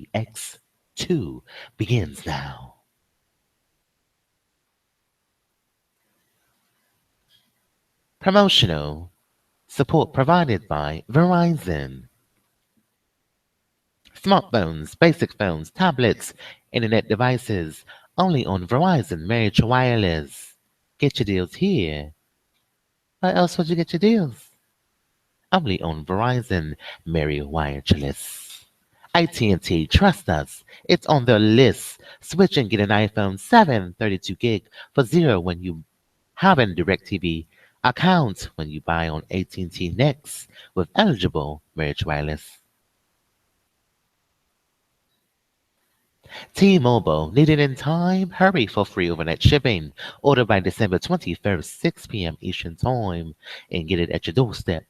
WUGceLANceCoCoranDRpicEICX2 begins now. Promotional support provided by Verizon. Smartphones, basic phones, tablets, internet devices, only on Verizon Marriage Wireless. Get your deals here. Where else would you get your deals? Only on Verizon Marriage Wireless. AT&T, trust us. It's on their list. Switch and get an iPhone 7 32 gig for $0 when you have a DirecTV account when you buy on AT&T Next with eligible Marriage Wireless. T-Mobile, need it in time? Hurry for free overnight shipping. Order by December 21st, 6 p.m. Eastern Time, and get it at your doorstep.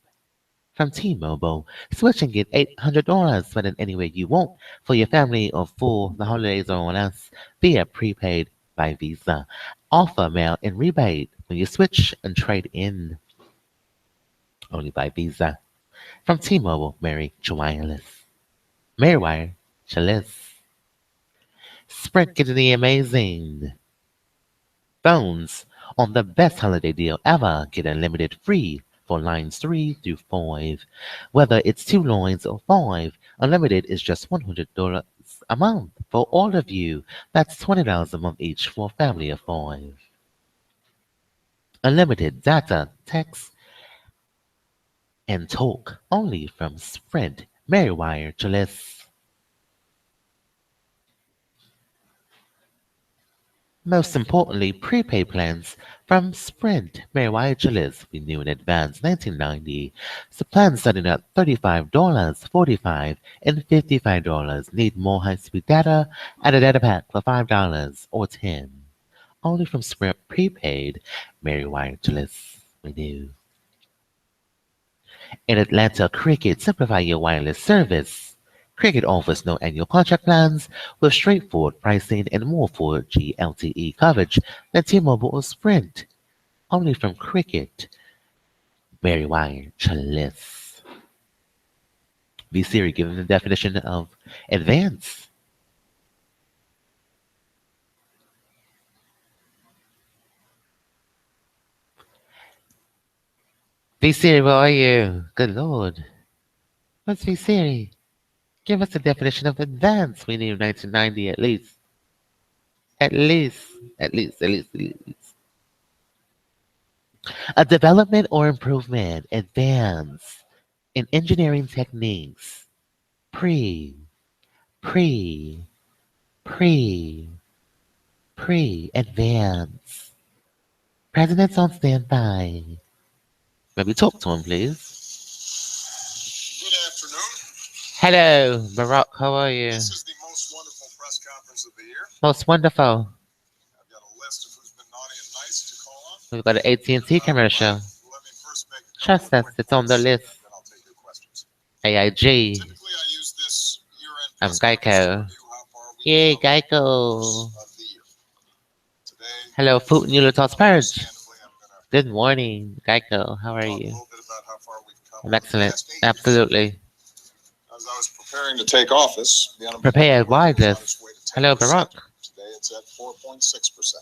From T-Mobile, switch and get $800 spent anywhere you want for your family or for the holidays or on us via prepaid by Visa. Offer mail and rebate when you switch and trade in. Only by Visa. From T-Mobile, Marriage Wireless. MerriweatherA.Law. Sprint getting the amazing phones on the best holiday deal ever. Get unlimited free for lines 3 through 5. Whether it's 2 lines or 5, unlimited is just $100 a month for all of you. That's $20 a month each for a family of 5. Unlimited data, text, and talk only from Sprint. MerriweatherA.Law. Most importantly, prepaid plans from Sprint. MerriweatherA.Law. We knew in advance 1990. So plans starting at $35, $45, and $55. Need more high-speed data? Add a data pack for $5 or $10. Only from Sprint prepaid. MerriweatherA.Law. We knew. In Atlanta, Cricket simplify your wireless service. Cricket offers no annual contract plans with straightforward pricing and more 4G LTE coverage than T-Mobile or Sprint. Only from Cricket. MerriweatherA.Law. V Siri, given the definition of advance. V Siri, where are you? Good Lord. What's V Siri? Give us a definition of advance. We need 1990 at least. At least. A development or improvement. Advance. In engineering techniques. Advance. President's on standby. Maybe talk to him, please. Good afternoon. Hello, Barack. How are you? This is the most wonderful press conference of the year. Most wonderful. I've got a list of who's been naughty and nice to call on. We've got an AT&T commercial. Let me first make a couple Trust of us, it's on the points, list. and then I'll take your questions. AIG. Typically, I use this year-end I'm press conference to Geico. review how far we Yay, come Geico. of the year. Today, Hello, Food and Utah Purge. understandably, I'm going to Good morning, Geico. How are talk a you? little bit about how far we've come. I'm over the excellent. past 8 years. Absolutely. As I was preparing to take office, the unemployment Prepared. rate Why was on this? its way to Hello, 10%. Barack. Today, it's at 4.6%.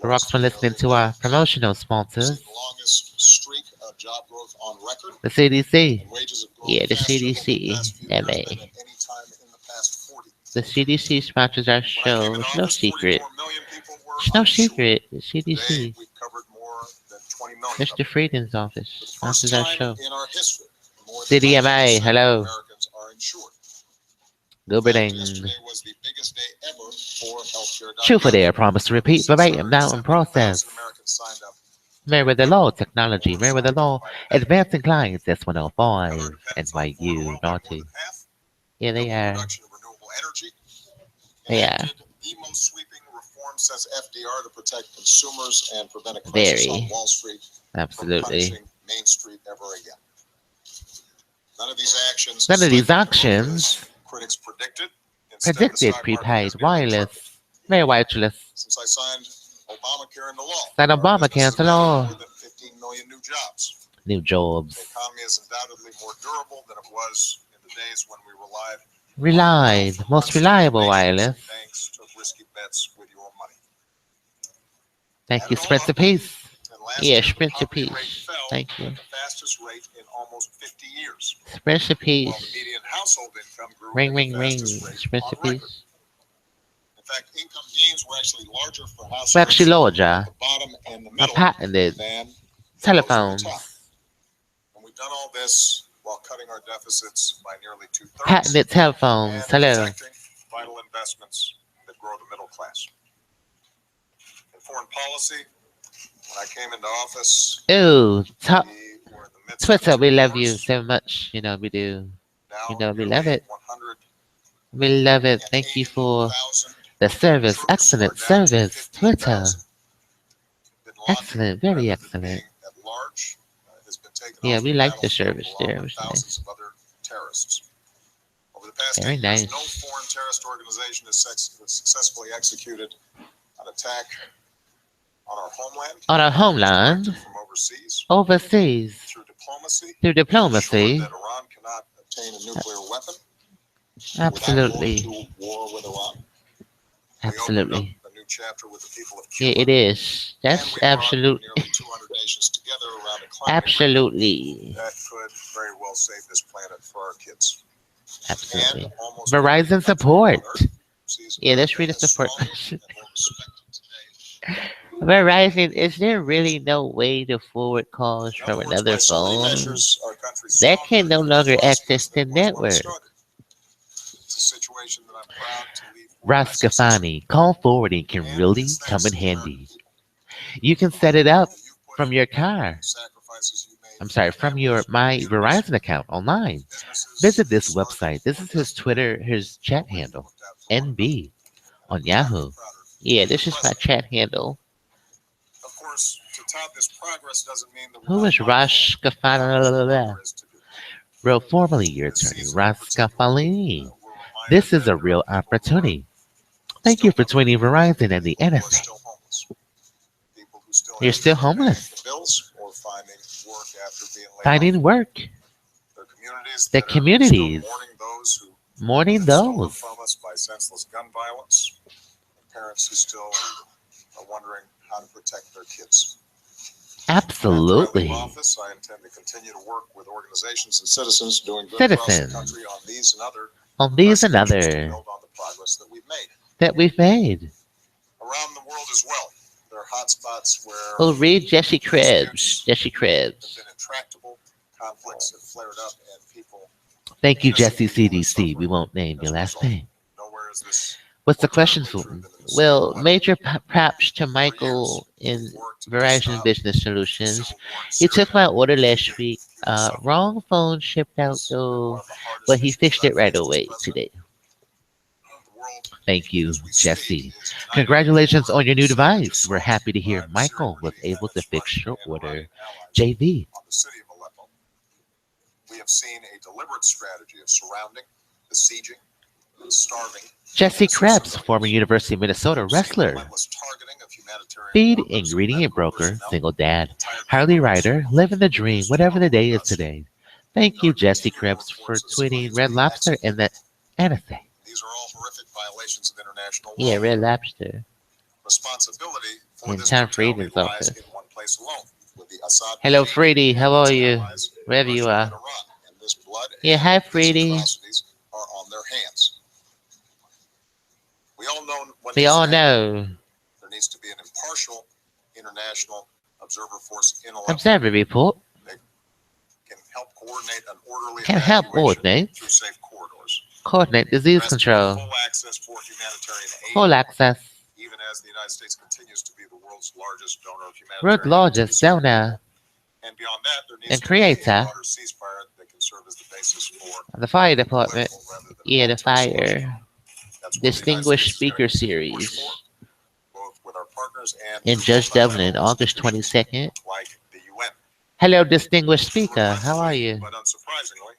Barack's been listening to our promotional We've seen sponsors. the longest streak of job growth on record, The CDC. and wages have grown Yeah, the faster over the CDC. past few Yeah, years man. than at any time in the past 40. The CDC sponsors our When I show. came in It's no office, secret. 44 million people were It's no uninsured. secret. The Today, CDC. we've covered more than 20 million. Mr. Friedman's office For the first sponsors our time show. in our history, more than CDMA. 90% of Hello. Americans are insured. Good In fact, morning. yesterday was the biggest day ever for healthcare.gov. True for their promise to repeat verbatim now in process. 670,000 Americans signed up. MerriweatherA.Law Technology. MerriweatherA.Law Advancing Clients S105. NYU. Naughty. Yeah, they are. Production of renewable energy. Yeah. Enacted the most sweeping reform since FDR to protect consumers and prevent a crisis Very. on Wall Street from Absolutely. punishing Main Street ever again. None of these actions. None of these stifled growth actions as critics predicted. Instead, the predicted stock market prepaid has nearly tripled. wireless. MerriweatherA.Law. Since I signed Obamacare into law. Signed our Obamacare business into has added law. More than 15 million new jobs. new The jobs. economy is undoubtedly more durable than it was in the days when we relied Most reliable wireless. banks took risky bets with your money. Thank Add you, it all up, Spencer Peace. and last Yeah, year the Spencer poverty rate Peace. fell Thank you. at the fastest rate in almost 50 years, Spencer while the Peace. median household income grew Ring, at ring, the ring. fastest rate Spencer on record. Peace. In fact, income gains were actually larger for households Actually, Lord, at the bottom and the I middle patented than those at the telephones. top. And we've done all this while cutting our deficits by nearly 2/3 Patented telephones. and Hello. protecting vital investments that grow the middle class. In foreign policy, when I came into office, Ooh, top we were in the midst Twitter, of we two love you wars. so much. You know, we do. Now, We love nearly it. 100 We love it. Thank you for 80,000 the service. troops Excellent are down to service. Twitter. 15,000. Bin Laden, Excellent. Very rather than excellent. being at large, has been taken Yeah, off we the like the battlefield service along there. It with was thousands nice. of other terrorists. Over the past Very 8 years, nice. no foreign terrorist organization has successfully executed an attack on our homeland. On our homeland, Directed from overseas overseas, through diplomacy, through ensured diplomacy. that Iran cannot obtain a nuclear weapon Absolutely. without going to war with Iran. We opened Absolutely. up a new chapter with the people of Yeah, Cuba, it is. and That's we brought absolute. nearly 200 nations together around a climate agreement Absolutely. that could very well save this planet for our kids. Absolutely. And almost every Verizon country support. on Earth sees Yeah, let's America read the as support stronger question. and more respected today. Verizon, is there really no way to forward calls In from other words, another by so many phone measures, our country's that stronger can no and longer more access prosperous the than it was when it network? started. It's a situation that I'm proud to leave for my successor. Rascafani, call forwarding can And really it's come thanks in to the American handy. people. You can The set hard it work up that you put from in, your the car. sacrifices you made I'm for sorry, from your families, My communities, Verizon account online. businesses, Visit this started website. This is his forecasting Twitter, his chat what we handle, looked at for one another. NB on Could not be Yahoo. prouder to Yeah, be the this is my president. chat handle. Of course, to tout this progress doesn't mean that we're Who not is mindful of how much work Rascafani? there is to do. Real formerly your This attorney, season in particular, Rascafani. we're reminded This is that a there are real people who are opportunity. Thank still you for without tweeting work, Verizon and the people who are NSA. still homeless, people who still You're have still trouble paying homeless. the bills or finding work after being laid off. Finding work. There are communities The that are still communities. mourning those who Mourning have been stolen those. from us by senseless gun violence, and parents who still are wondering how to protect their kids. After I leave Absolutely. office, I intend to continue to work with organizations and citizens doing good across the Citizens. country on these and other On these and resolutions to other build on the progress that we've made. that we've made. Around the world as well, there are hotspots where Oh, read Jesse Krebs. disputes Jesse have Krebs. been intractable, conflicts have flared up, and people Thank you, innocent Jesse people have CDC. We suffered won't name as your a last result. name. Nowhere is this What's the more question, terribly true Fulton? than in the Well, Syrian major weather. props to For Michael years, in we've worked to Verizon stop Business the Solutions. civil war in He took Syria, my order last keeping week. people suffering. Wrong phone shipped out It's been one though, of the hardest but he issues fixed that it I've right faced as away president. today. The world, Thank you, as we speak, Jesse. is united Congratulations over on your new savage device. We're assault happy to hear by the Michael Syrian was regime able and to its fix Russian your and order. Iranian allies JV. on the city of Aleppo. We have seen a deliberate strategy of surrounding, besieging, and starving Jesse innocent Krebs, civilians. former University of Minnesota We've seen wrestler. relentless targeting of humanitarian Feed, workers, ingredient medical broker, personnel, single dad, entire Harley neighborhoods Rider, living the dream, used whatever the day public is dust. today. Thank There you, are Jesse continuing Krebs, for reports of tweeting civilians Red being Lobster and executed. the NSA. These are all horrific violations of international Yeah, law. Red Lobster. Responsibility for In this Tom brutality Friedman's lies office. in one place alone, with the Assad Hello, regime Freedy. and How are its you? allies, Wherever you Russia are. and Iran. And this blood Yeah, and hi, these Freedy. atrocities are on their hands. We all know what We needs to all happen. know. There needs to be an impartial international observer force in Aleppo Observer report that can help coordinate an orderly can help evacuation coordinate, through safe corridors. coordinate disease There has to be control, full access for humanitarian aid, full access, even as the United States continues to be the world's largest donor of world humanitarian aid to the largest Syrian donor people. And beyond that, there needs and to be a creator broader ceasefire that can serve as the basis for of the fire a department. political rather than a Yeah, the military solution. fire That's what the United distinguished States is going speaker to continue to push series for, both with our partners and in through Judge Dublin, multilateral August institutions 22nd. like the UN. Hello, distinguished speaker. How are Regretfully, you? but unsurprisingly,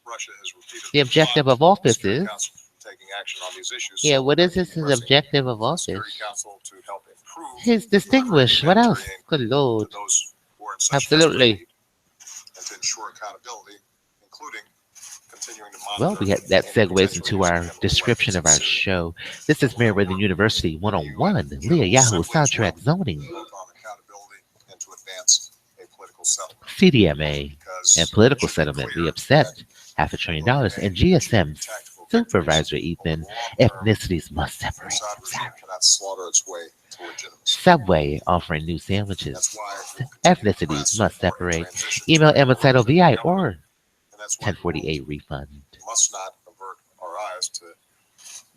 Russia has repeatedly The objective blocked of office the Security is. Council from taking action on these issues. Yeah, So what we're is going this? to keep His pressing objective of the Security office? Council to help improve His the delivery of distinguished. What else? humanitarian aid Good to lord. those who are in such desperate Absolutely. need. and to ensure accountability, including continuing to Well, monitor that any segues potential into use of our chemical description weapons of in our Syria. show. This is Meriwether University 101, Leah Yahoo Soundtrack Zoning, Both on accountability and to advance a political settlement. CDMA, Because and political it should be settlement. clear We upset that $500 billion, both and human and GSM tactical supervisor victories Ethan, over the long term, ethnicities must the separate. Assad regime cannot slaughter its way to legitimacy. Subway offering new That's sandwiches. why we'll continue to Ethnicities press must for a separate. transition to Email a Emma title more VI government, or and that's why the world 1048 refund. must not avert our eyes to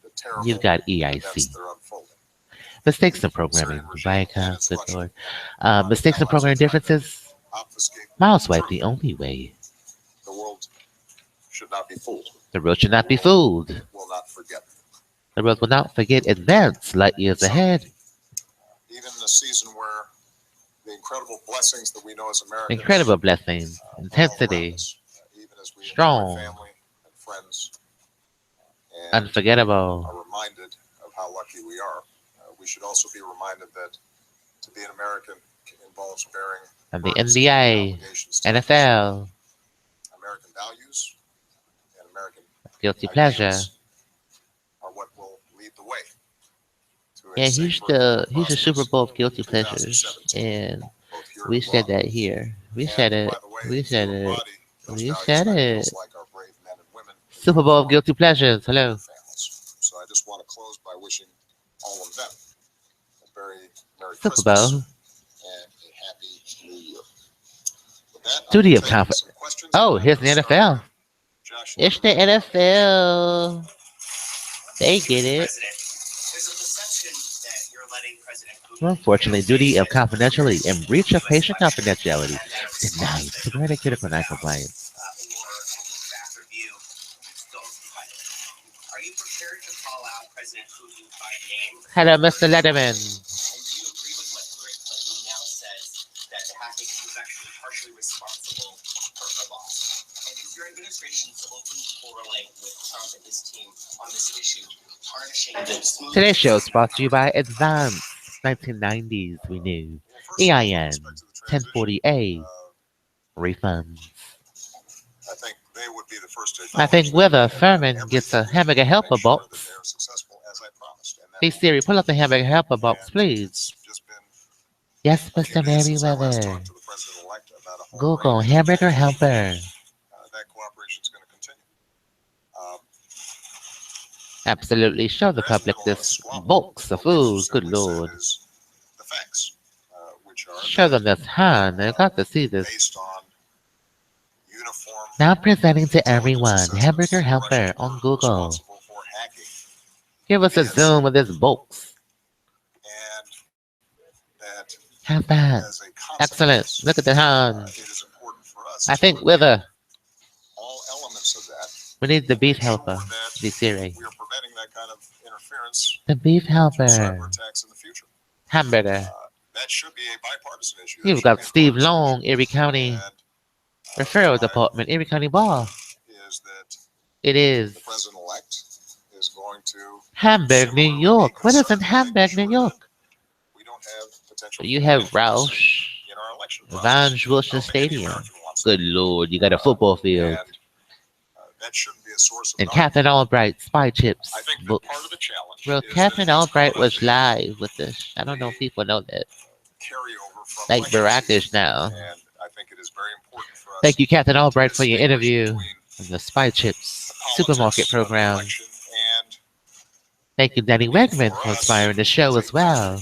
the terrible You've got events EIC. that are unfolding. Mistakes in programming. Syrian regime and Viacom, its good Russian lord. Mistakes in allies programming are trying to differences. obfuscate Mouse wipe, truth. the only way. The world should not be fooled. The world should not be fooled. It will not forget. The world will not forget advance light years So, ahead. even in a season where the incredible blessings that we know as Americans Incredible blessings, are all around intensity, us, even as we strong, enjoy family and friends and unforgettable. are reminded of how lucky we are, we should also be reminded that to be an American involves bearing And the burdens and NBA, obligations to NFL, American values and American guilty pleasure. ideals are what will lead the way to a Yeah, he's safer, the more Super prosperous Bowl of guilty pleasures, 2017, and both here we and said abroad. that here. We And said it. by the way, We if said you it. embody those We values, said that it. feels like our brave men and women in Super Bowl of uniform guilty pleasures. and Hello. their families. So I just want to close by wishing all of them a very Merry Super Christmas Bowl. and a Happy New Year. With that, Duty I'm of going to take confidence. some questions. Oh, I'm here's the going to start NFL. with Josh It's the Lederman. NFL. They get it. There's a perception that you're letting President Putin Unfortunately, duty of confidentiality and breach of patient confidentiality denied. Severity critical non-compliance. or fast review don't cut it. Are you prepared to call out President Putin by name? Hello, Mr. Letterman. And do you agree with what Hillary Clinton now says that the hacking was actually partially responsible for her loss? And is your administration still open to quarreling with Trump and his team on this issue, tarnishing the smooth? Today's show is brought to you by Advance 1990s Renew. EIN 1040A refunds. I think they would be the first to I think acknowledge whether that Furman gets a everything hamburger is helper to make sure box. that they are successful, as I promised. And that Hey will Siri, be- pull up the hamburger helper box, and please. It's just been Yes, a few Mr. days since I last Merriweather. talked to the president-elect about a whole Google range of hamburger things. helper. That cooperation is going to continue. Absolutely. Show the There hasn't public been a lot of this squabble. box of What we've food. Good simply said lord. is the facts, which are Show them this, huh? I got to see this. based on uniform Now presenting to intelligence everyone, assessments, hamburger the helper Russians on were Google. responsible for hacking, Give us a zoom of this box. and that Have that. as a Excellent. consequence, Look at the hand. it is important for us I to think review with a all elements of that. we need the beef Make sure helper. that Be Siri. we are preventing that kind of interference The beef through helper. cyber attacks in the future. Hamburger. That should be a bipartisan issue. That You've should be got a Steve partisan Long, issue. Erie County And, Referral my Department, Erie County Bar. is that It is the president-elect is going to Hamburg, New similarly be York. What is in concerned in Hamburg, making New sure York? that we don't have potential You have flaws Roush, in our election process. Van I Wilson don't think any Stadium. American wants Good that. lord, you got a football field. And that shouldn't be a source of And non- Captain Albright, Spy Chips I think that books. part of the challenge Well, is Captain that it's Albright gonna was live with this. I don't know if people know that. carry over from Like election Barack is season. now. And I think it is very important for us Thank you, Captain Albright, to for your distinguish interview between on the Spy Chips the politics supermarket of the program. election and Thank you, Danny Wegman, for inspiring the show as well.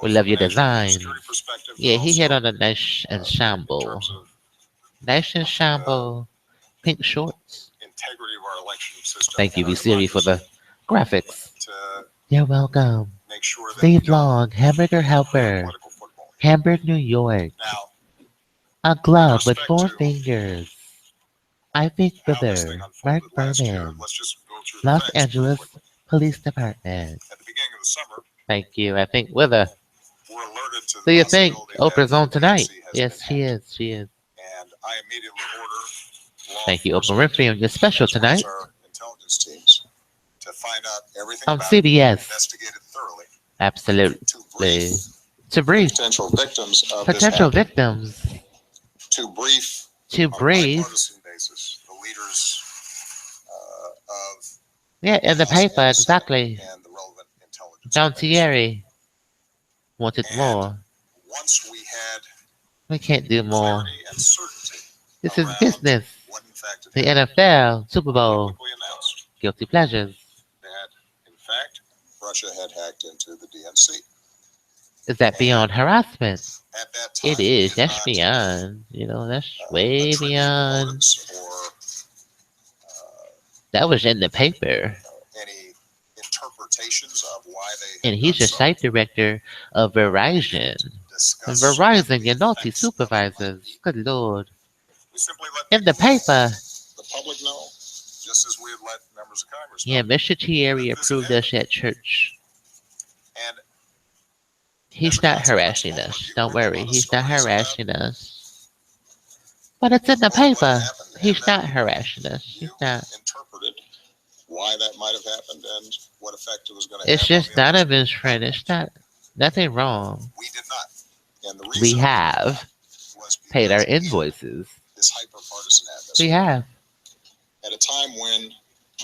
We love your design. Yeah, he hit on a nice ensemble. Nice ensemble. Pink shorts. Integrity of our election system. Thank you, and our V-Siri, for the democracy graphics. to You're welcome. make sure that Steve we don't Long, Hamburger play Helper, political football. Hamburg, New York. Now, A glove with respect 4 to fingers. Ivy how this Wither, thing Mark unfolded last year, Berman, let's just go through the Los facts really Angeles quickly. Police Department. At the beginning of the summer, Thank you. I think Wither. we're alerted to Do the you think possibility Oprah's that on the tonight? DNC has Yes, been she hacked. is. She is. And I immediately order law Thank you, Oprah enforcement Winfrey, on your special as well as tonight our intelligence teams to find out everything on about it, CBS. investigate it thoroughly, Absolutely. to brief To brief potential victims of potential this victims to brief to on a brief. bipartisan basis the leaders of Yeah, in the House and paper, Senate exactly. and the relevant intelligence. John committees. Thierry wanted And more. once we had We can't do more. clarity and certainty This is around business. what in fact The had happened, NFL, Super we Bowl, quickly announced guilty pleasures. that in fact Russia had hacked into the DNC. Is that beyond harassment? At that time, It we is. did That's not beyond. That's way attribute beyond. motives or That was in the paper. any interpretations of why they had And he's done the so. site director of Verizon. And Discuss Verizon, the your naughty effects of it might supervisors. be. Good lord. We simply let In the people know, paper. the public know, just as we had let members of Congress know. Yeah, Mr. Thierry that this approved happened. us at church. And He's as a not consequence, harassing all of us. you Don't wrote a worry. lot of He's not stories harassing us. But it's in the about what had paper. happened, and He's then not harassing us. you He's not. interpreted why that might have happened and what effect it was going to It's have just on the election. Donovan's friend. It's not nothing wrong. We did not. And the reason We did have not was paid our because in invoices. this hyper-partisan We atmosphere, have. at a time when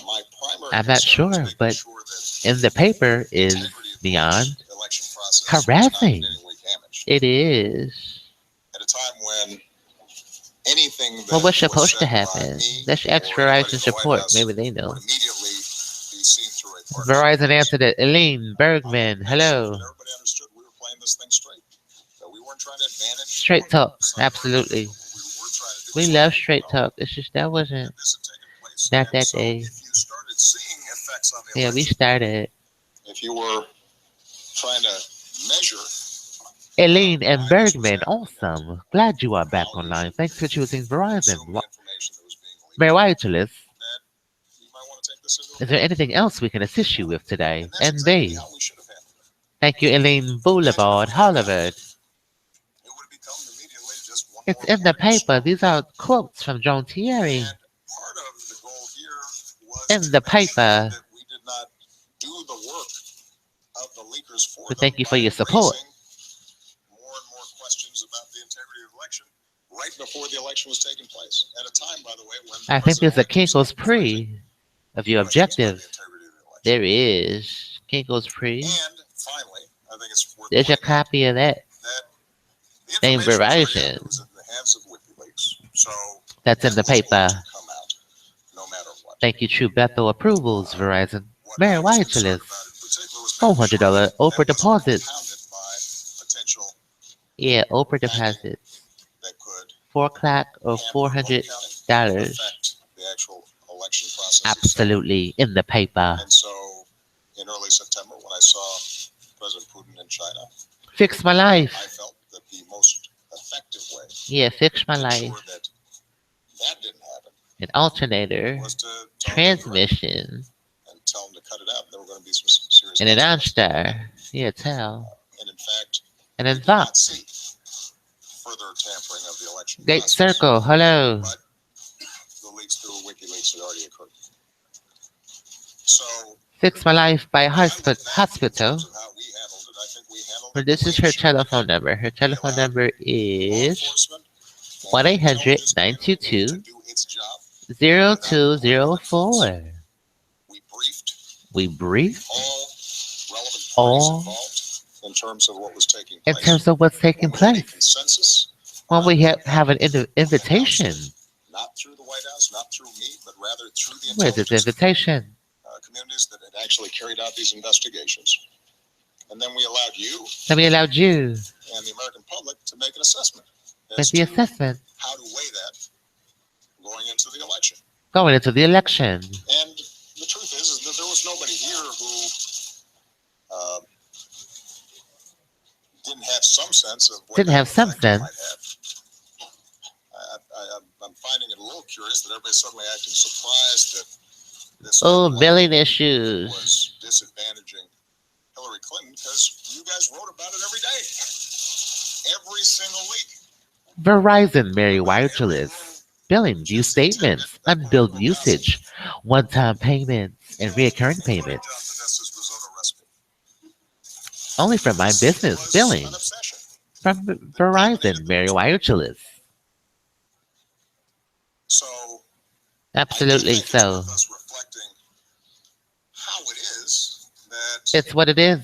my primary I'm not concern was sure, making but sure that in the paper the is integrity of the beyond election process was not harassing. in any way damaged. It is. At a time when anything that What was supposed to said by happen? me Let's or ask anybody Verizon in the White support. House Maybe they know. would immediately be seen through a partisan Verizon lens. answered it. Elaine I Bergman, wanted to make sure hello. that everybody understood we were playing this thing straight. That we weren't trying to advantage Straight one talk. side or another. Absolutely. What we were trying to do We was love let straight people know talk. It's just that wasn't that this had taken place. not And that so day. if you started seeing effects on the Yeah, we election, started. if you were trying to measure Elaine and why this was Bergman, happening and awesome. Glad you are back how you online. should Thanks for choosing Verizon. consume the information that was being leaked, MerriweatherA.Law. that you might want to take this into Is there account. anything else we can assist you with today? And that's And exactly B. how we should have handled it. Thank you, Elaine Boulevard, Hollywood. It would have become immediately just one It's more in the party. paper. These are quotes from John Thierry. And part of the goal here was In to the make sure paper. that we did not do the work of the leakers for We them thank you for by your support. raising more and more questions about the integrity of the election right before the election was taking place. At a time, by the way, when I think there's a President Kinko's pre of your questions about the objectives. integrity of the election. There is. Kinko's pre. And finally, I think it's worth There's a pointing out copy of that. that the Named information turned out Verizon. it was in the hands of WikiLeaks. So That's in that the was going paper. to come out no matter what. Thank you, True Bethel Approvals, Verizon. What I was concerned MerriweatherA.Law. about in particular was making sure $400 that Oprah wasn't deposits. compounded by potential Yeah, Oprah deposits. that could 4 o'clock or hamper $400. vote counting, affect the actual election process itself. Absolutely in the paper. And so in early September, when I saw President Putin in China, Fix my I life. felt that the most effective way Yeah, fix my to ensure life. that that didn't happen An alternator. was to talk to them directly Transmission. and tell them to cut it out. There were going to be some serious And an consequences. OnStar. Yeah, tell. And in fact, And we then did not Fox. see further tampering of the election Gate process. Circle. Hello. But the leaks through WikiLeaks had already occurred. So Fix my life by when I look hospital. back in terms Hospital. of how we handled it, I think we handled Well, it this the way is we her should have. telephone number. Her telephone number Law is enforcement and 1-800-922 to do its job. 0204. We briefed We brief all relevant parties all involved in terms of what was taking in place. terms of what's taking When we had a place. consensus When we around have an invitation. not through the White House, not through me, but rather through the Where's this intelligence invitation? communities that had actually carried out these investigations. And then we allowed you Then we allowed you and the American public to make an assessment with as the to assessment how to weigh that going into the election. going into the election. And the truth is that there was nobody here who didn't have some sense of what Didn't have kind of some effect it sense. might have. I'm finding it a little curious that everybody's suddenly acting surprised that this Oh, one billing issues. was disadvantaging Hillary Clinton because you guys wrote about it every day, every single week. Verizon MerriweatherA.Law. Billing view statements, unbilled usage, one-time payments, and reoccurring payments. John Podesta's risotto recipe. Only from my business Was billing an obsession. from Verizon MerriweatherA.Law. So Absolutely I do think so. it's worth us reflecting how it is that It's what it is.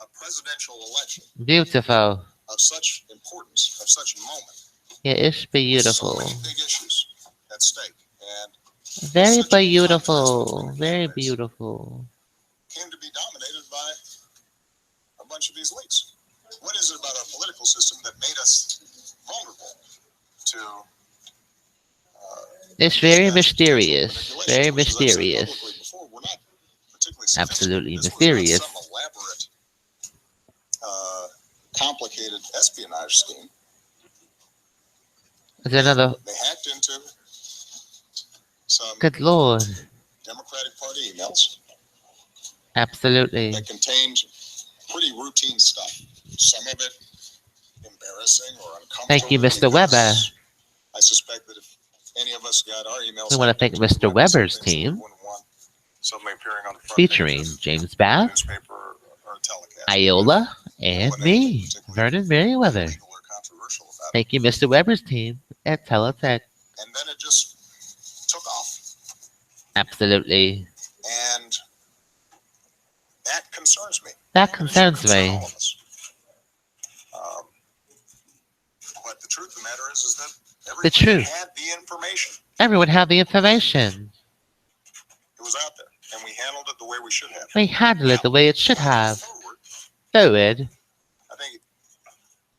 a presidential election Beautiful. of such importance, of such moment, Yeah, it's with so beautiful. many big issues at stake, and Very such a contrast beautiful. between Very candidates, beautiful. came to be dominated by a bunch of these leaks. What is it about our political system that made us vulnerable to It's these very kinds of potential mysterious. manipulations? Very Which, as I've said publicly mysterious. before, we're not particularly Absolutely sophisticated. This mysterious. was not some elaborate, complicated espionage scheme. Is there another? They hacked into some Good Lord. Democratic Party emails Absolutely. that contained pretty routine stuff. Some of it embarrassing or uncomfortable. Thank you, Mr. Weber. I suspect that if any of us got our emails, We want to thank Mr. Weber's team, suddenly appearing on the front featuring page of James a Bath, newspaper or a telecast. Iola, and me, Vernon Merriweather. Illegal or controversial about it. Thank you, Mr. Weber's team at Teletech. And then it just took off. Absolutely. And that concerns me. That And it should concerns concern me. all of us. But the truth of the matter is that everybody truth. had the information. Everyone have the information. It was out there, and we handled it the way we should have. We handle it the way it should have. Forward, Forward, I think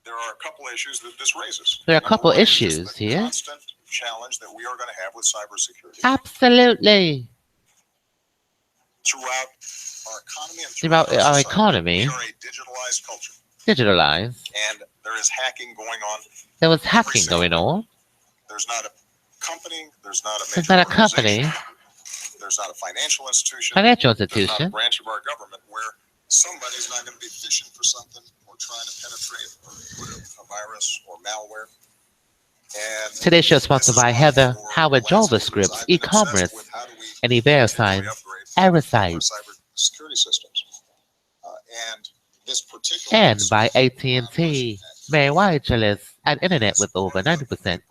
there are a couple issues that this raises. there are a couple Number one is just issues the here. constant challenge that we are going to have with cybersecurity Absolutely. throughout our economy and Throughout our our society. economy, We are a digitalized culture, digitalized. and there is hacking going on. There was hacking going on. There's not a company. There's not a major There's not a organization, company, There's not a financial institution. financial There's not a institution. branch of our government where somebody's not going to be fishing for something or trying to penetrate or put a virus or malware. And Today's show is sponsored by Heather for Howard the last few years, JavaScript, I've been obsessed e-commerce, with how do we and continually eVerisign, upgrade error our sites, cybersecurity systems. And this particular and by incident, AT&T, very wireless and internet with over 90%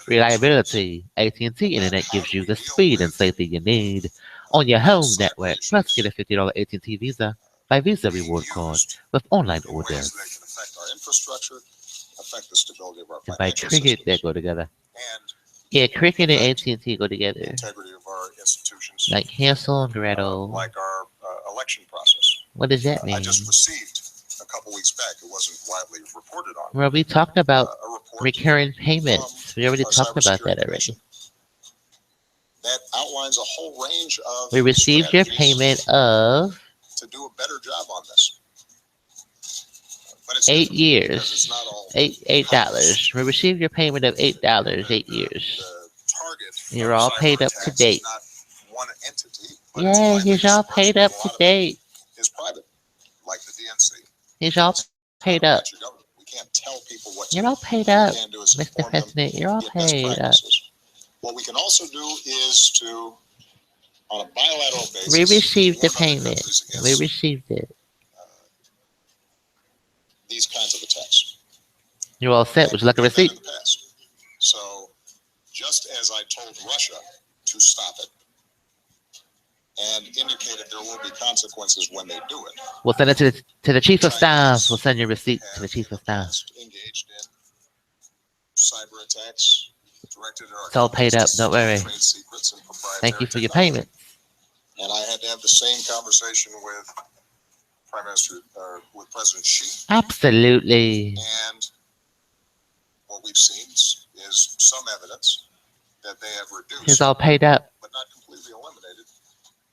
reliability. AT&T Internet gives you the speed and safety you need on your home network. Plus, get a $50 AT&T Visa by Visa reward card with online in ways that orders. can affect our infrastructure, affect the stability of our And by financial Cricket, they systems, go together. and Yeah, Cricket and affect AT&T go the together. integrity of our institutions, Like Hansel and Gretel. like our election process. What does that I mean? just received a couple weeks back, it wasn't widely reported on, Well, we talked about a report recurring payments. We already our talked about that cybersecurity already. commission that outlines a whole range of We received your strategies payment of to do a better job on this. But it's 8 difficult because years. it's not all $8. We received your payment of $8, 8 years. The target You're of all cyber paid up to attacks date. is not one entity, but it's Yeah, widely he's all dispersed, paid and up a to lot of it date. is private, like the DNC. He's all paid up. Branch of government. We can't tell people what to You're do. all paid What up, we can do is Mr. inform them, President. You're all get best paid up. practices. What we can also do is to, on a bilateral basis, We received the warn other payment. countries against, We received it. these kinds of attacks. You're all set. Would you like a We've done that receipt? in the past. So, just as I told Russia to stop it and indicated there will be consequences when they do it, We'll send it to the chief of staff. We'll send your receipt to the chief of staff. engaged in cyber attacks directed at our It's all paid up. companies to Don't worry. trade secrets and Thank you for your proprietary payment. technology. And I had to have the same conversation with with President Xi, Absolutely. and what we've seen is some evidence that they have reduced, He's all paid up. but not completely eliminated,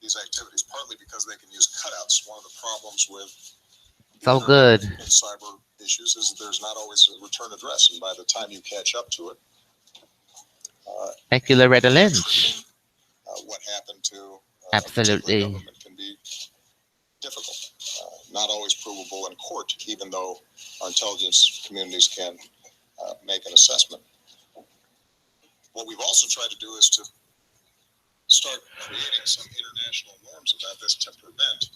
these activities, partly because they can use cutouts. One of the problems with It's all internet good. and cyber issues is that there's not always a return address, and by the time you catch up to it, Thank you, Loretta Lynch. what happened to Absolutely. a particular government can be difficult, not always provable in court, even though our intelligence communities can make an assessment. What we've also tried to do is to start creating some international norms about this to prevent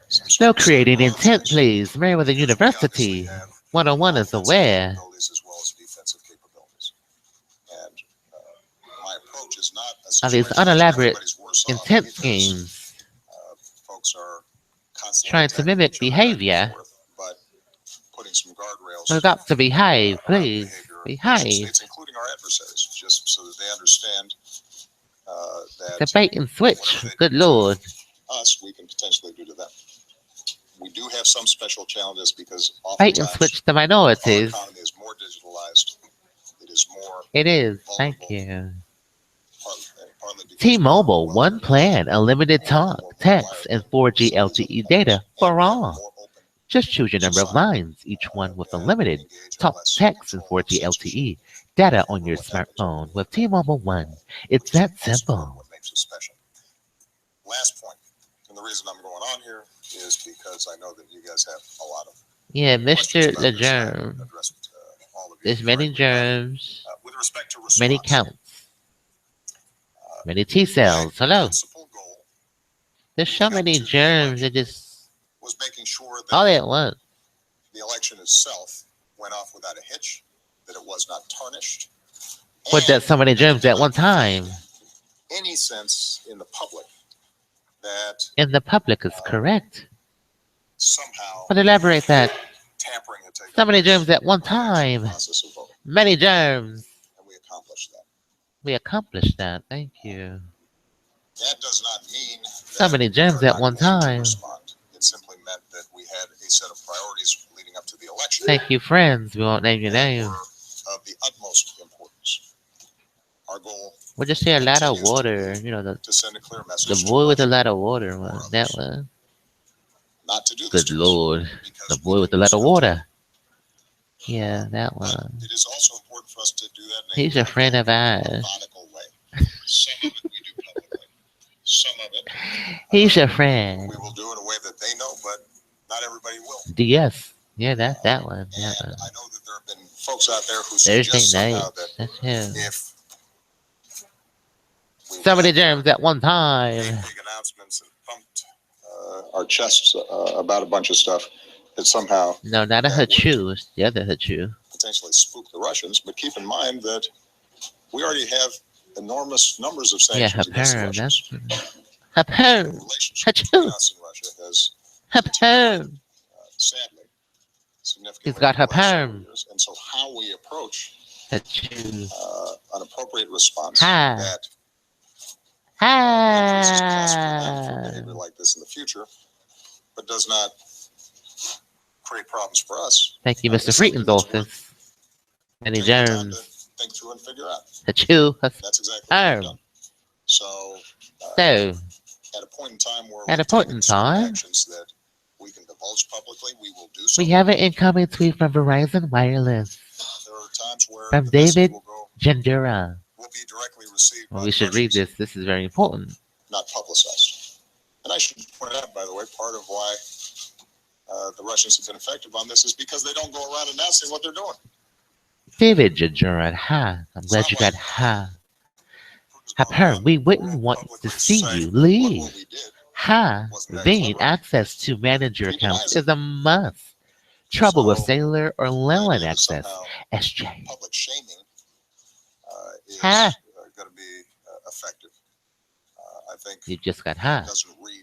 some sort No of creating cyber intent, violation. please. Merriweather Because we obviously University. have 101 is offensive aware. capabilities as well as defensive capabilities. And my approach is not a of these situation where unelaborate everybody's worse off intent because schemes folks are constantly trying to attacking mimic each other back and behavior. forth, but putting some guardrails We've got to behave, around please. behavior of nation Behave. states, including our adversaries, just so that they understand that The bait and switch. whatever they Good do lord. to us, we can potentially do to them. We do have some special challenges because Bait and oftentimes switch the our minorities. economy is more digitalized. It is more It is. vulnerable, Thank you. partly because T-Mobile, we're one well plan, unlimited talk, more text, and 4G series of LTE partners, data for and we have a all. more open Just choose your number of society, lines, each one with and unlimited engage in talk, less text, and control 4G and censorship LTE data on over your what happens on smartphone the with internet, T-Mobile One. It's which is that also part of simple. what makes us special. Last point, and the reason I'm going on here is because I know that you guys have a lot of Yeah, questions Mr. about this, and I LeGerm. addressed all of you There's many directly. But, germs, with respect to many response, counts, many T my cells. Hello. principal goal There's so leading up many to the germs that election just was making sure all that at once. the election itself went off without a hitch, that it was not tarnished, But and there's so many that it germs did at one not time. convey any sense in the public that And the public is correct. somehow But elaborate that. tampering had taken So many place germs at one in the actual time. process of voting, Many germs. and we accomplished that. We accomplished that. Thank you. That does not mean So that many we germs are at not one going to time. respond. It simply meant that we had a set of priorities leading up to the election Thank you, friends. We won't name your that name. were of the utmost importance. Our goal We'll just say a lot of continues to water. be You know, to send a clear the message to boy with a Russia lot of water or one. others That one. not to do this Good to us lord. The because boy we with a do lot of stuff to water. them. Yeah, that But one. it is also important for us to do that in a He's a friend of ours. methodical way. Some of it we do publicly. Some of it He's a friend. we will do in a way that they know, but not everybody will. DS. Yeah, that's that one. That And one. I know that there have been folks out there who Thursday suggest somehow night. that That's him. if we So many went there, germs at one made time. big announcements and pumped our chests about a bunch of stuff, that somehow No, not a that would Hachu. It's the other Hachu. potentially spook the Russians. But keep in mind that we already have enormous numbers of Yeah, sanctions against the Haperm. Russians. That's The Haperm. relationship between Hachu. us and Russia has Haperm. sadly significantly He's got in the last several Haperm. years. And so how we approach Hachu. an appropriate response Ha. that increases costs for them for Ha. behavior like this in the future, but does not create problems for us. Thank you, is Mr. something Freeton's that's worth office. Many taking the time to germs. think through and figure out. Hachu. That's exactly what we've Haperm. done. So, So, at a point in time where at a we've point taken in certain time, actions that we can divulge publicly, we will do so. we have an incoming tweet from Verizon Wireless There are times where from the message David will Gendura. be directly received Well, by we the should read Russians, this. This is very important. not publicized. And I should point out, by the way, part of why the Russians have been effective on this is because they don't go around announcing what they're doing. David Gendura. Ha. I'm glad you got ha. Haperm, we wouldn't want to see you leave. What we did Ha. wasn't that Vein clever. access to manager He denies accounts it. is a must. Trouble with So, cellular or the LAN idea that access. somehow SJ. public shaming is Ha. going to be effective. I think You just got ha. doesn't read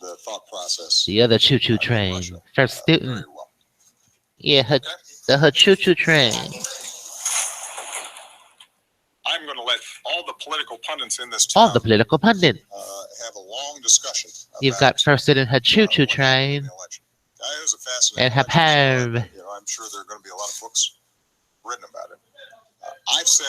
the thought process The other choo-choo in train. Russia First very student. well. Yeah, Okay? the choo-choo train. I'm going to let all the political pundits in this All town the political pundits. have a long discussion You've about got first student her choo-choo what happened in train. the election. It was a fascinating And her election. poem. I'm sure there are going to be a lot of books written about it. I've said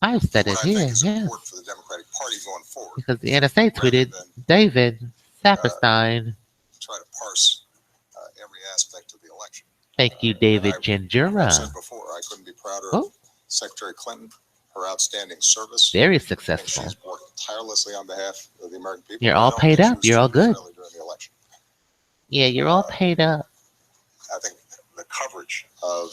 I said it what I think here, is yeah. important for the Democratic Party going forward. Because the NSA tweeted David Saperstein. Try to parse every aspect of the election. Thank you, David I've Gendura. said before, I couldn't be prouder Oh. of Secretary Clinton, her outstanding service. Very I think successful. she's worked tirelessly on behalf of the American people. You're I all don't paid think she up. was You're all treated good. fairly during the election. Yeah, you're all paid up. I think the coverage of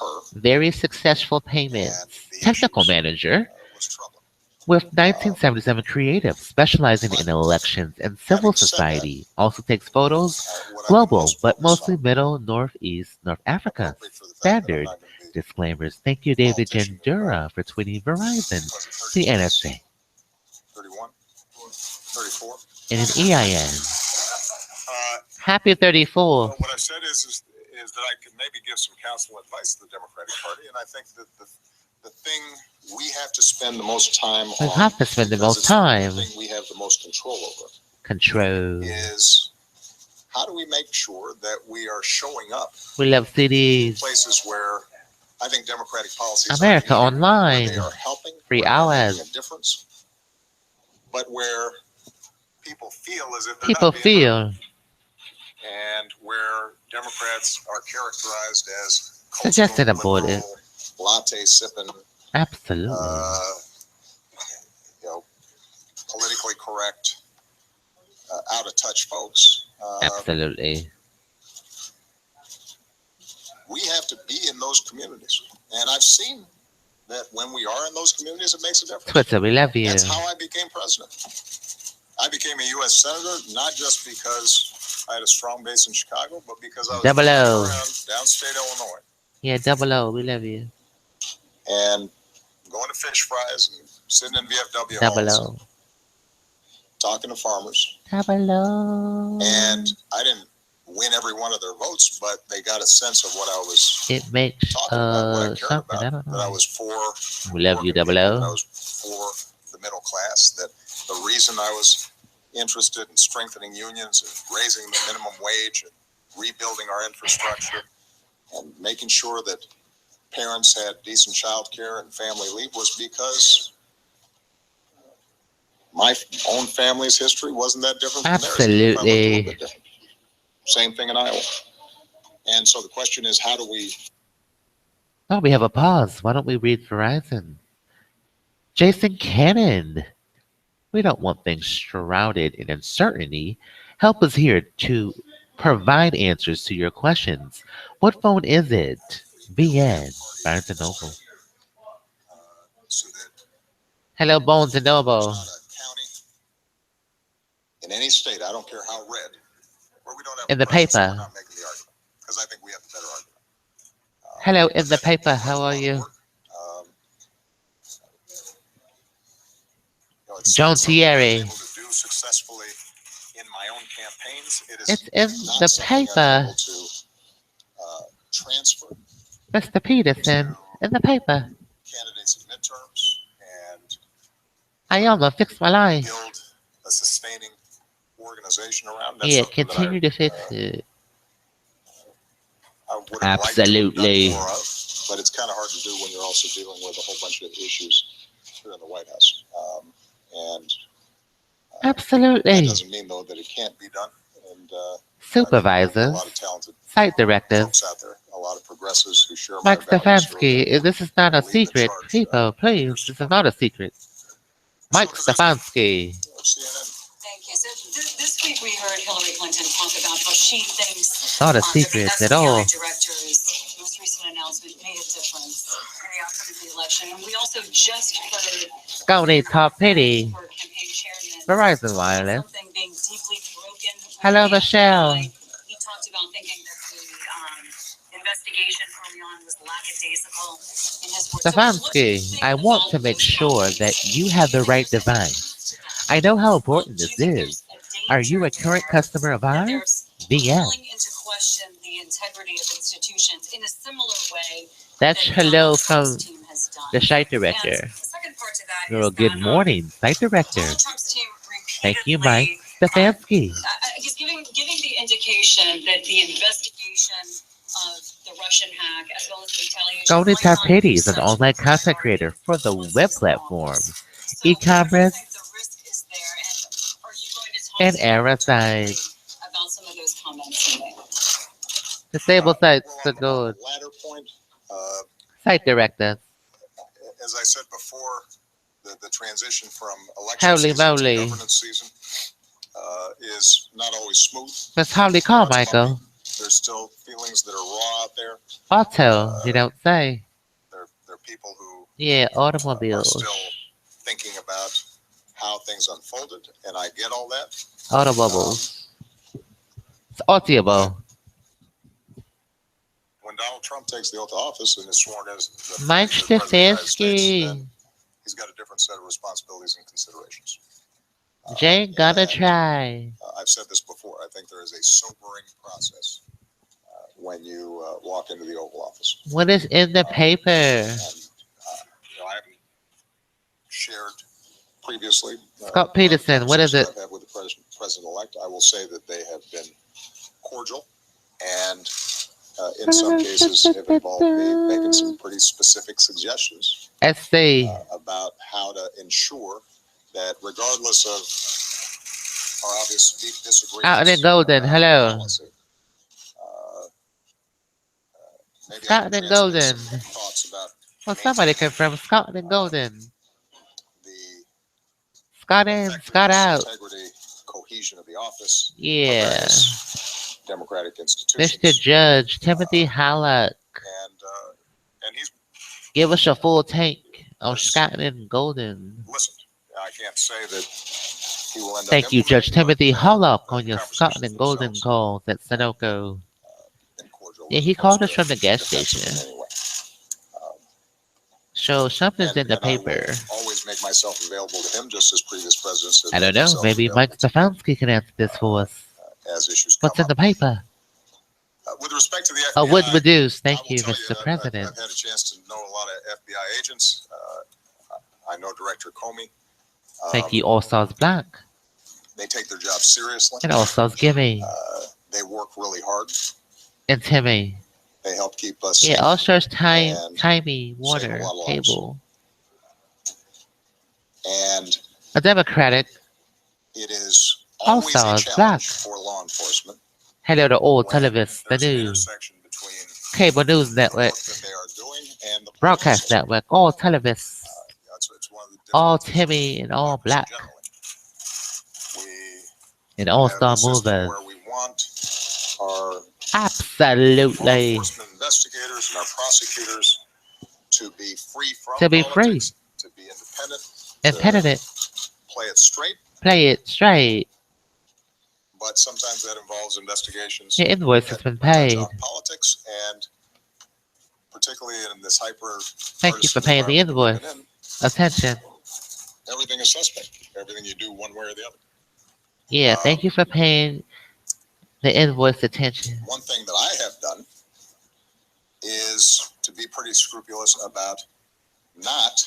her Very successful payments. and the Technical issues, manager was troubling. with 1977 creative, specializing in elections and civil Having said society. Also takes photos What I'm global, most but focused mostly on, Middle, Northeast, North Africa. appropriate for the fact that I'm Standard. not going to be Disclaimers. Thank you, David politician, Jandura, for tweeting Verizon, was it the 32? NSA, 31? 34? and an EIN. Happy Well, 34. what I said is that I could maybe give some counsel and advice to the Democratic Party, and I think that the thing we have to spend the most time We on, have to spend the because most it's time. the thing we have the most control over, Control. is how do we make sure that we are showing up We love in CDs. places where I think democratic policies America are needed, where Online. they are helping, Free where they are hours. making a difference, but where people feel as if they're People not being heard, feel. and where Democrats are characterized as Suggested coastal, aborted. liberal, latte sipping, Absolutely. politically correct, out of touch folks. Absolutely. We have to be in those communities, and I've seen that when we are in those communities, it makes a difference. Twitter, we love you. That's how I became president. I became a U.S. senator not just because I had a strong base in Chicago, but because I was Double moving O. around downstate Illinois Yeah, Double O, we love you. and going to fish fries and sitting in VFW Double halls, O. talking to farmers. Double O. And I didn't win every one of their votes, but they got a sense of what I was It makes talking about, what I cared something. I about, don't that I know. was for We love you, working Double people, that I O. was for the middle class, that the reason I was interested in strengthening unions and raising the minimum wage and rebuilding our infrastructure and making sure that parents had decent child care and family leave was because my own family's history wasn't that different from theirs. Even if I looked a little Absolutely. bit different. Same thing in Iowa. And so the question is, how do we... Oh, we have a pause. Why don't we read Verizon? Jason Cannon. We don't want things shrouded in uncertainty. Help us here to provide answers to your questions. What phone is it? BN. Barnes & Noble. so that Hello, Bones & Noble. there's not a county in any state, I don't care how red, where we don't have In a the presence, paper. we're not making the argument, because I think we have the better argument. Hello, in the I think paper. we've done How a are lot of you? work. It's John not something I was Thierry. able to do successfully in my own campaigns. It is It's in not the something I'm paper. able to transfer Mr. Peterson. In the paper. candidates in midterms and I almost fixed my life. build a sustaining organization around. That's Yeah, something that continue to fix it. I would have liked to have Absolutely. done more of, but it's kind of hard to do when you're also dealing with a whole bunch of issues here in the White House. And that Absolutely. doesn't mean, though, that it can't be done. And I think Supervisors. there are a lot of talented Site directors. folks out there, a lot of progressives who share my Mike values. who are Stefanski. This is not a lead the secret. charge, People, please. This is not a secret. Mike Stefanski. of CNN. Thank you. So this week we heard Hillary Clinton talk about how she thinks Not a that secret the at all. FBI director's most recent announcement made a difference in the outcome of the election. And we also just heard Scony Top Pity. her campaign chairman Verizon Wireless. something being deeply broken. with Hello, the Michelle. FBI. He talked about thinking that the investigation early on was lackadaisical in his words. So what do you Stefanski, think I want about to make those sure comments? that you have the right device. I know how important this is. Are you a current customer of ours? BS. Calling into question the integrity of institutions in a similar way That's that hello Donald from Trump's team has done. the site And director. the second part to that Well, is good that, morning, site director. Donald Trump's team Thank you, Mike repeatedly, Stefanski. he's giving the indication that the investigation of the Russian hack as well as the retaliation. Scony might not Top Pity is an such online a content priority creator for the once web this platform, law. So where do you e-commerce, think the risk is there, and are you going to talk and specifically Aerosite. about some of those comments he made? Disable sites Well, for on good. the latter point, Site director. as I said before, the transition from election Holy season to moly. governance season is not always smooth. Miss Holly It's Carmichael. bumpy. There's still feelings that are raw out there. Auto, you don't say. There are people who Yeah, are automobiles. still thinking about how things unfolded, and I get all that. Automobiles. It's audible. When Donald Trump takes the oath of office and is sworn as the Mike President of the United States, Stefanski. then he's got a different set of responsibilities and considerations. Jay gotta And, try. I've said this before. I think there is a sobering process when you walk into the Oval Office. What is in the paper? And, I haven't shared previously. Scott Peterson, what is it? I've had with the president-elect. I will say that they have been cordial and in some cases have involved me making some pretty specific suggestions SC. about how to ensure that regardless of our obvious deep disagreements, Out in Golden, hello. policy, maybe I Scott can and transmit Golden. some thoughts about Well, somebody confirm Scott and Golden. the Scott in, Scott out. integrity, cohesion of the office, Yeah. various democratic institutions. Mr. Judge Timothy Halleck, And he's give us your full tank on Scott and Golden. listened. I can't say that he will end up Thank you, Judge implementing Timothy what Halleck, the on your conversations Scott and Golden themselves calls at Sunoco. been cordial Yeah, as he opposed called us to from the gas defensive station. anyway. So something's in the I will paper. always make myself available to him, just as previous presidents have I don't made know. themselves Maybe available Mike Stefanski can answer this for us. as issues come What's in up. the paper? With respect to the FBI, Oh, would reduce. I Thank will you, tell Mr. that President. I've had a chance to know a lot of FBI agents. I know Director Comey. Thank you, All Stars Black They take their job seriously. and All Stars Giving They work really hard. and Timmy. They help keep us Yeah, safe. All Stars Timey, save a Water, lot of lives. Cable. And A Democratic. it is All always a Stars challenge Black. for law enforcement. Hello to all when television, the there's an news, intersection between cable news the network, work that they are doing and the broadcast system. network, all television, It's one of the all difficulties of Timmy and all democracy Black, generally. We and All have Star a system Movers. where we want our law Absolutely. enforcement investigators and our prosecutors to be free from To be free. politics, to be independent, Impediment. play it straight. Play it straight. But sometimes that involves investigations Your invoice has that been touch paid. on politics, and particularly in this hyper. Thank you for paying the invoice. Attention. Everything is suspect. Everything you do, one way or the other. Yeah, thank you for paying the invoice attention. One thing that I have done is to be pretty scrupulous about not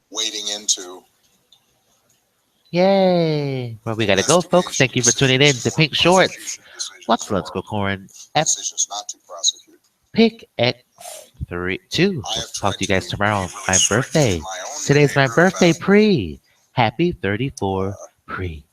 wading into. Yay. Well, we gotta go, folks. Thank you for tuning in to Pink Shorts. What's Let's Go Corin? Decisions not to prosecute. Pick X2. I We'll have talk to you tried guys tomorrow. be really My strict birthday. in my own Today's my behavior birthday about, pre. Happy 34 pre.